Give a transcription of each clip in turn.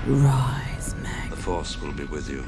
Rise, Meg. The Force will be with you.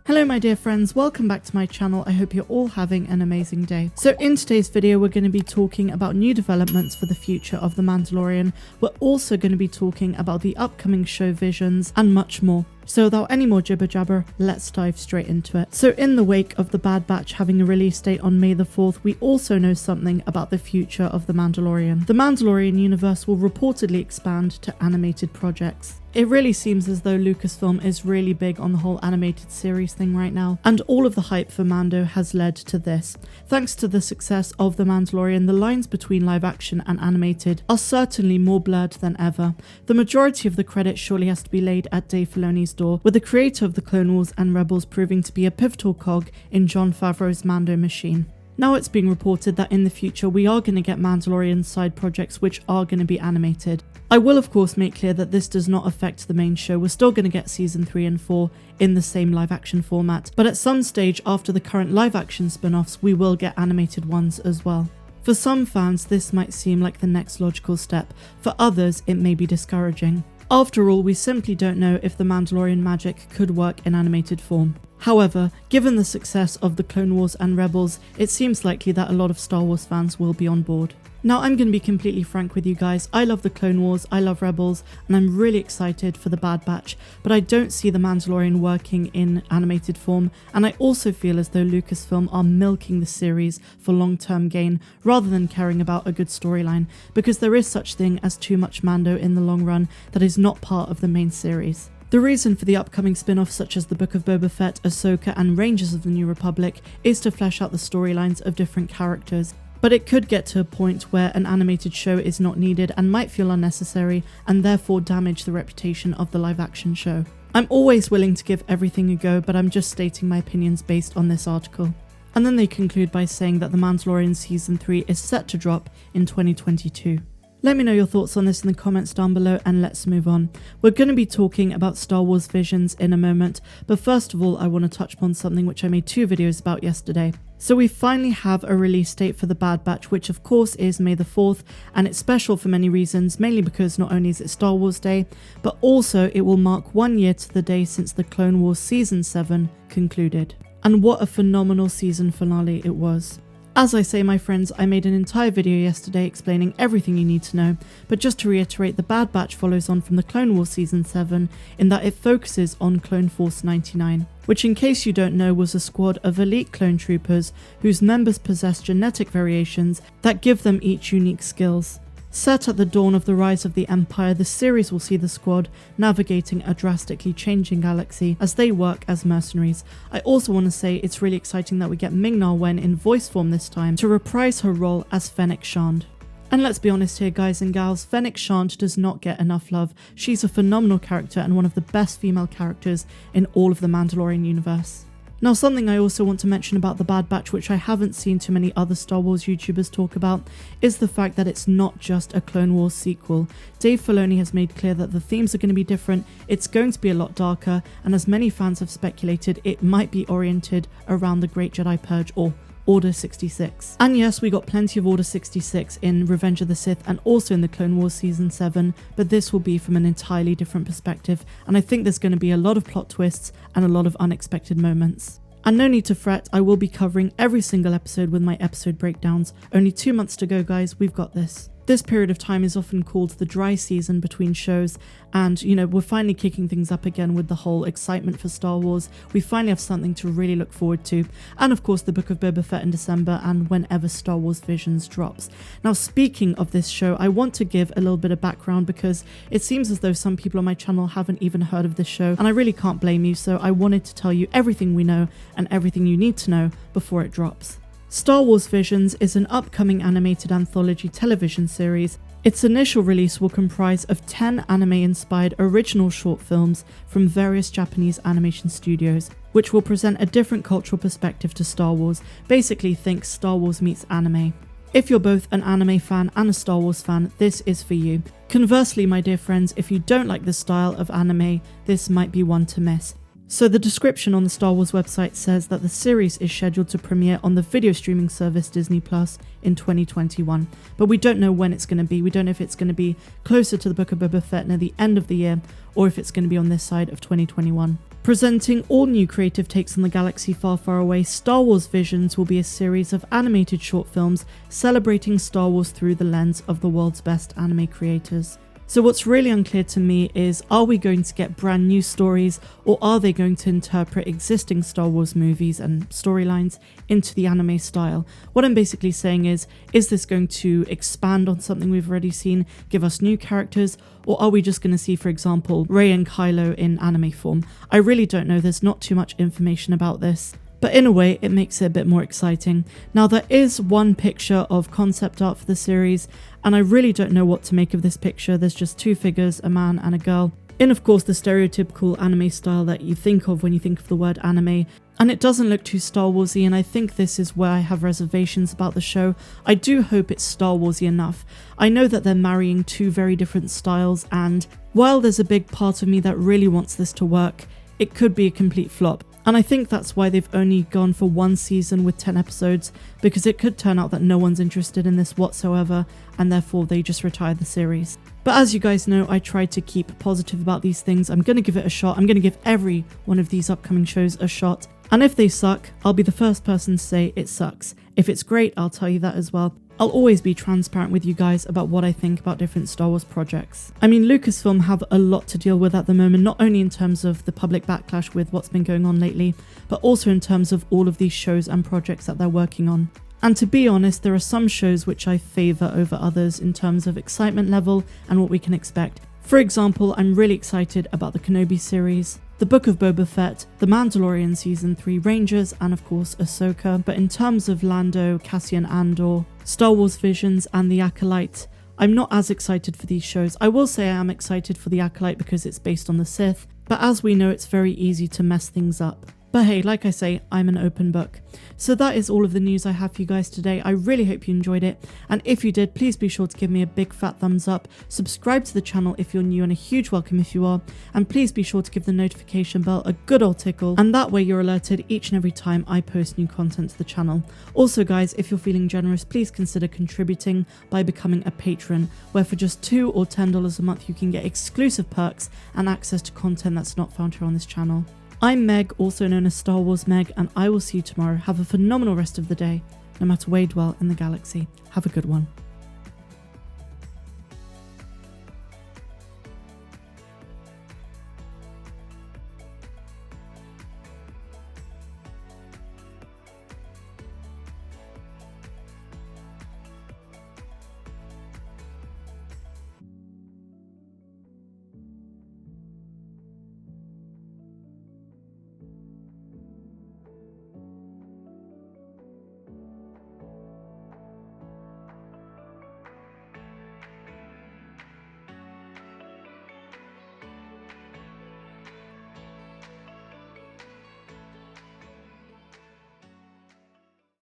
Hello my dear friends, welcome back to my channel. I hope you're all having an amazing day. So in today's video we're going to be talking about new developments for the future of The Mandalorian. We're also going to be talking about the upcoming show visions and much more. So without any more jibber jabber, let's dive straight into it. So in the wake of The Bad Batch having a release date on May the 4th, we also know something about the future of The Mandalorian. The Mandalorian universe will reportedly expand to animated projects. It really seems as though Lucasfilm is really big on the whole animated series thing right now, and all of the hype for Mando has led to this. Thanks to the success of The Mandalorian, the lines between live action and animated are certainly more blurred than ever. The majority of the credit surely has to be laid at Dave Filoni's door, with the creator of the Clone Wars and Rebels proving to be a pivotal cog in Jon Favreau's Mando machine. Now it's being reported that in the future we are going to get Mandalorian side projects which are going to be animated. I will of course make clear that this does not affect the main show. We're still going to get season 3 and 4 in the same live action format, but at some stage after the current live action spin-offs we will get animated ones as well. For some fans this might seem like the next logical step, for others it may be discouraging. After all, we simply don't know if the Mandalorian magic could work in animated form. However, given the success of the Clone Wars and Rebels, it seems likely that a lot of Star Wars fans will be on board. Now I'm going to be completely frank with you guys, I love the Clone Wars, I love Rebels, and I'm really excited for the Bad Batch, but I don't see the Mandalorian working in animated form, and I also feel as though Lucasfilm are milking the series for long-term gain, rather than caring about a good storyline, because there is such thing as too much Mando in the long run that is not part of the main series. The reason for the upcoming spin-offs such as the Book of Boba Fett, Ahsoka and Rangers of the New Republic is to flesh out the storylines of different characters. But it could get to a point where an animated show is not needed and might feel unnecessary and therefore damage the reputation of the live action show. I'm always willing to give everything a go, but I'm just stating my opinions based on this article. And then they conclude by saying that The Mandalorian Season 3 is set to drop in 2022. Let me know your thoughts on this in the comments down below and let's move on. We're going to be talking about Star Wars visions in a moment, but first of all I want to touch upon something which I made 2 videos about yesterday. So we finally have a release date for The Bad Batch, which of course is May the 4th, and it's special for many reasons, mainly because not only is it Star Wars Day, but also it will mark 1 year to the day since the Clone Wars Season 7 concluded. And what a phenomenal season finale it was. As I say my friends, I made an entire video yesterday explaining everything you need to know, but just to reiterate, The Bad Batch follows on from the Clone Wars Season 7 in that it focuses on Clone Force 99, which in case you don't know was a squad of elite clone troopers whose members possess genetic variations that give them each unique skills. Set at the dawn of the rise of the Empire, the series will see the squad navigating a drastically changing galaxy as they work as mercenaries. I also want to say it's really exciting that we get Ming-Na in voice form this time to reprise her role as Fennec. And let's be honest here guys and gals, Fennec does not get enough love. She's a phenomenal character and one of the best female characters in all of the Mandalorian universe. Now something I also want to mention about The Bad Batch, which I haven't seen too many other Star Wars YouTubers talk about, is the fact that it's not just a Clone Wars sequel. Dave Filoni has made clear that the themes are going to be different, it's going to be a lot darker, and as many fans have speculated, it might be oriented around the Great Jedi Purge or Order 66. And yes, we got plenty of Order 66 in Revenge of the Sith and also in the Clone Wars Season 7, but this will be from an entirely different perspective, and I think there's going to be a lot of plot twists and a lot of unexpected moments. And no need to fret, I will be covering every single episode with my episode breakdowns. Only 2 months to go guys, we've got this. This period of time is often called the dry season between shows, and we're finally kicking things up again with the whole excitement for Star Wars. We finally have something to really look forward to, and of course the Book of Boba Fett in December and whenever Star Wars Visions drops. Now speaking of this show, I want to give a little bit of background because it seems as though some people on my channel haven't even heard of this show, and I really can't blame you, so I wanted to tell you everything we know and everything you need to know before it drops. Star Wars Visions is an upcoming animated anthology television series. Its initial release will comprise of 10 anime-inspired original short films from various Japanese animation studios, which will present a different cultural perspective to Star Wars. Basically think Star Wars meets anime. If you're both an anime fan and a Star Wars fan, this is for you. Conversely, my dear friends, if you don't like the style of anime, this might be one to miss. So the description on the Star Wars website says that the series is scheduled to premiere on the video streaming service Disney Plus in 2021. But we don't know when it's going to be. We don't know if it's going to be closer to the Book of Boba Fett near the end of the year, or if it's going to be on this side of 2021. Presenting all new creative takes on the galaxy far, far away, Star Wars Visions will be a series of animated short films celebrating Star Wars through the lens of the world's best anime creators. So what's really unclear to me is, are we going to get brand new stories, or are they going to interpret existing Star Wars movies and storylines into the anime style? What I'm basically saying is this going to expand on something we've already seen, give us new characters, or are we just going to see, for example, Rey and Kylo in anime form? I really don't know, there's not too much information about this. But in a way, it makes it a bit more exciting. Now, there is one picture of concept art for the series, and I really don't know what to make of this picture. There's just two figures, a man and a girl, in of course the stereotypical anime style that you think of when you think of the word anime. And it doesn't look too Star Warsy, and I think this is where I have reservations about the show. I do hope it's Star Warsy enough. I know that they're marrying two very different styles, and while there's a big part of me that really wants this to work, it could be a complete flop. And I think that's why they've only gone for one season with 10 episodes, because it could turn out that no one's interested in this whatsoever, and therefore they just retire the series. But as you guys know, I try to keep positive about these things. I'm going to give it a shot. I'm going to give every one of these upcoming shows a shot. And if they suck, I'll be the first person to say it sucks. If it's great, I'll tell you that as well. I'll always be transparent with you guys about what I think about different Star Wars projects. I mean, Lucasfilm have a lot to deal with at the moment, not only in terms of the public backlash with what's been going on lately, but also in terms of all of these shows and projects that they're working on. And to be honest, there are some shows which I favour over others in terms of excitement level and what we can expect. For example, I'm really excited about the Kenobi series, the Book of Boba Fett, the Mandalorian Season 3 Rangers, and of course Ahsoka. But in terms of Lando, Cassian Andor, Star Wars Visions, and The Acolyte, I'm not as excited for these shows. I will say I am excited for The Acolyte because it's based on the Sith, but as we know, it's very easy to mess things up. But hey, like I say, I'm an open book. So that is all of the news I have for you guys today. I really hope you enjoyed it. And if you did, please be sure to give me a big fat thumbs up. Subscribe to the channel if you're new, and a huge welcome if you are. And please be sure to give the notification bell a good old tickle. And that way you're alerted each and every time I post new content to the channel. Also guys, if you're feeling generous, please consider contributing by becoming a patron, where for just $2 or $10 a month you can get exclusive perks and access to content that's not found here on this channel. I'm Meg, also known as Star Wars Meg, and I will see you tomorrow. Have a phenomenal rest of the day, no matter where you dwell in the galaxy. Have a good one.